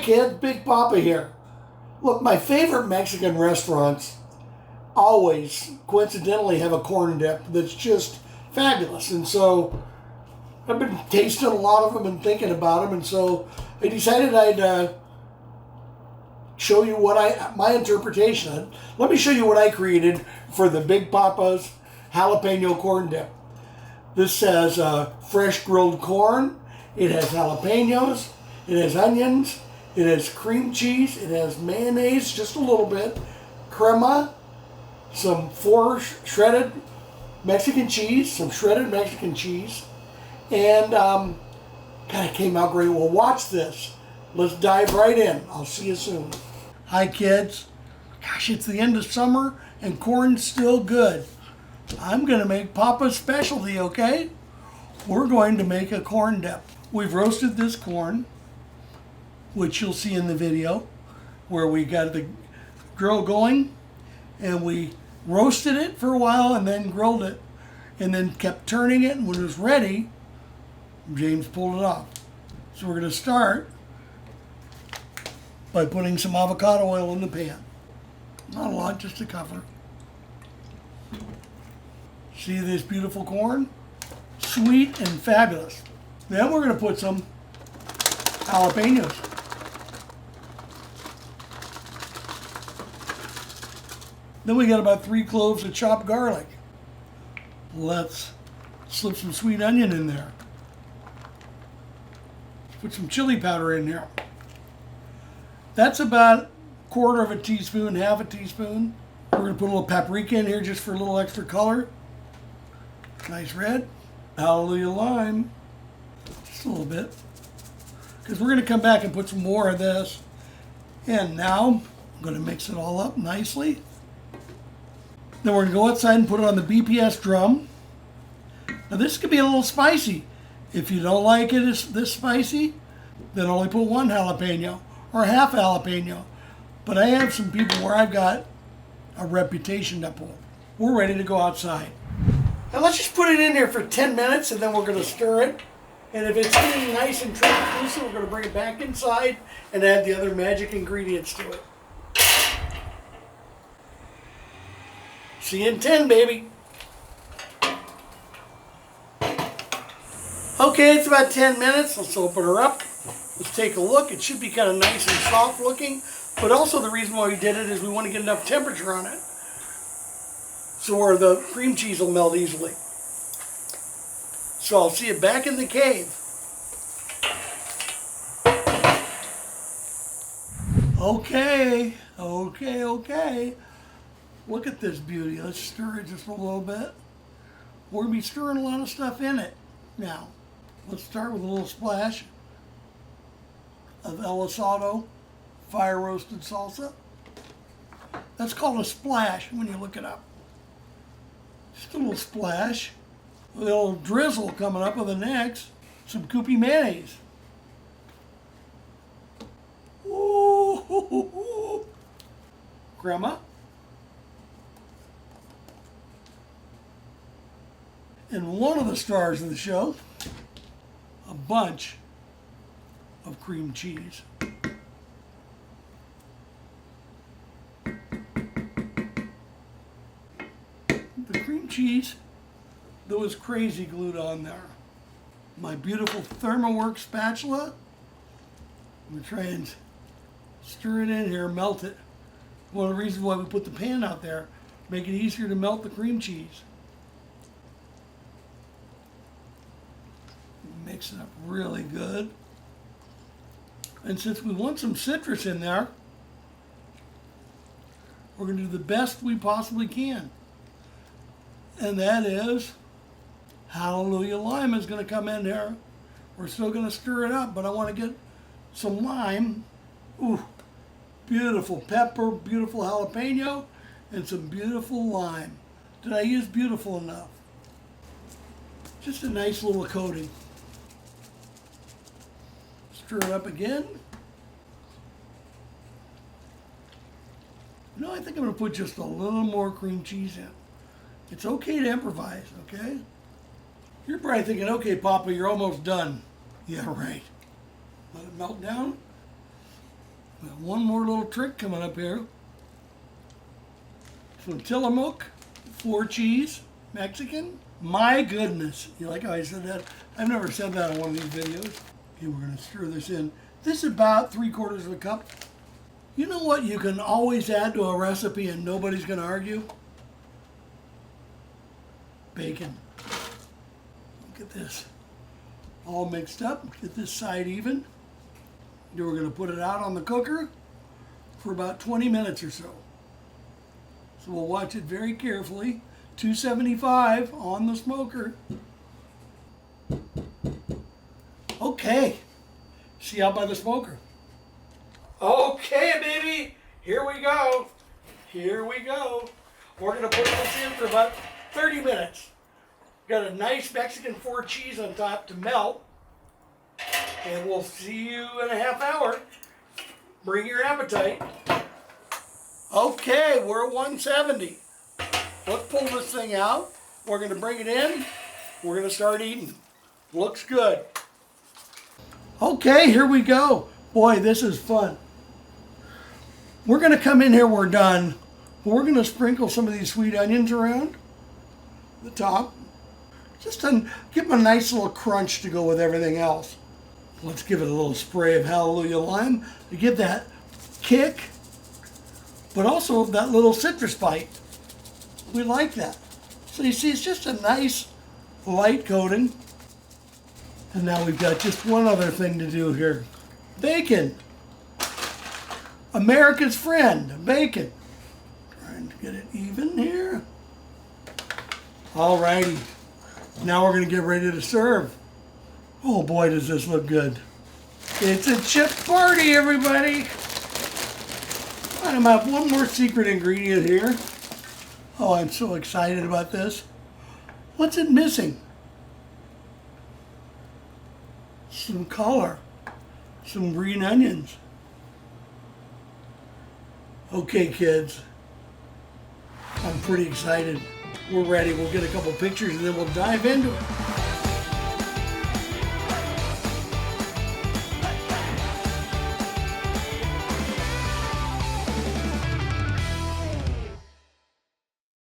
kid, Big Papa here. Look, my favorite Mexican restaurants always coincidentally have a corn dip that's just fabulous. And so I've been tasting a lot of them and thinking about them. And so I decided I'd show you my interpretation. Let me show you what I created for the Big Papa's jalapeno corn dip. This says fresh grilled corn. It has jalapenos. It has onions. It has cream cheese. It has mayonnaise, just a little bit. Crema. Some shredded Mexican cheese. Some shredded Mexican cheese. And, God, it came out great. Well, watch this. Let's dive right in. I'll see you soon. Hi, kids. Gosh, it's the end of summer and corn's still good. I'm going to make Papa's specialty, okay? We're going to make a corn dip. We've roasted this corn, which you'll see in the video, where we got the grill going, and we roasted it for a while and then grilled it, and then kept turning it, and when it was ready, James pulled it off. So we're going to start by putting some avocado oil in the pan. Not a lot, just to cover. See this beautiful corn? Sweet and fabulous. Then we're going to put some jalapenos. Then we got about 3 cloves of chopped garlic. Let's slip some sweet onion in there. Put some chili powder in there. That's about 1/4 teaspoon, 1/2 teaspoon. We're going to put a little paprika in here just for a little extra color. Nice red. Hallelujah lime. Just a little bit. Because we're going to come back and put some more of this. And now I'm going to mix it all up nicely. Then we're going to go outside and put it on the BPS drum. Now this could be a little spicy. If you don't like it this spicy, then only put 1 jalapeno or 1/2 jalapeno. But I have some people where I've got a reputation to pull. We're ready to go outside. Now let's just put it in there for 10 minutes and then we're going to stir it. And if it's getting nice and translucent, we're going to bring it back inside and add the other magic ingredients to it. See you in 10, baby. Okay, it's about 10 minutes. Let's open her up. Let's take a look. It should be kind of nice and soft looking. But also the reason why we did it is we want to get enough temperature on it, so where the cream cheese will melt easily. So I'll see you back in the cave. Okay. Look at this beauty. Let's stir it just a little bit. We're going to be stirring a lot of stuff in it. Now, let's start with a little splash of El Asado fire roasted salsa. That's called a splash when you look it up. Just a little splash. A little drizzle coming up with the next. Some Kewpie mayonnaise. Ooh. Crema. And one of the stars of the show, a bunch of cream cheese. The cream cheese that was crazy glued on there. My beautiful Thermoworks spatula. I'm going to try and stir it in here, melt it. One of the reasons why we put the pan out there, make it easier to melt the cream cheese. Mix it up really good. And since we want some citrus in there, we're going to do the best we possibly can. And that is, Hallelujah lime is going to come in there. We're still going to stir it up, but I want to get some lime. Ooh, beautiful pepper, beautiful jalapeno, and some beautiful lime. Did I use beautiful enough? Just a nice little coating. Stir it up again. No, I think I'm going to put just a little more cream cheese in. It's okay to improvise, okay? You're probably thinking, okay, Papa, you're almost done. Yeah, right. Let it melt down. Got one more little trick coming up here. Some Tillamook, 4 cheese, Mexican. My goodness. You like how I said that? I've never said that on one of these videos. Okay, we're going to stir this in. This is about 3/4 of a cup. You know what you can always add to a recipe and nobody's going to argue? Bacon. Look at this. All mixed up. Get this side even. Then we're going to put it out on the cooker for about 20 minutes or so. So we'll watch it very carefully. 275 on the smoker. Okay. See out by the smoker. Okay, baby. Here we go. Here we go. We're going to put this in for about 30 minutes. Got a nice Mexican 4 cheese on top to melt. And we'll see you in a half hour. Bring your appetite. Okay, we're at 170. Let's pull this thing out. We're going to bring it in. We're going to start eating. Looks good. Okay, here we go. Boy, this is fun. We're going to come in here, we're done. We're going to sprinkle some of these sweet onions around the top. Just to give them a nice little crunch to go with everything else. Let's give it a little spray of Hallelujah Lime to give that kick, but also that little citrus bite. We like that. So you see, it's just a nice light coating. And now we've got just one other thing to do here. Bacon. America's friend, bacon. Trying to get it even here. Alrighty. Now we're going to get ready to serve. Oh boy, does this look good. It's a chip party, everybody. I have one more secret ingredient here. Oh, I'm so excited about this. What's it missing? Some color. Some green onions. Okay, kids. I'm pretty excited. We're ready. We'll get a couple pictures and then we'll dive into it.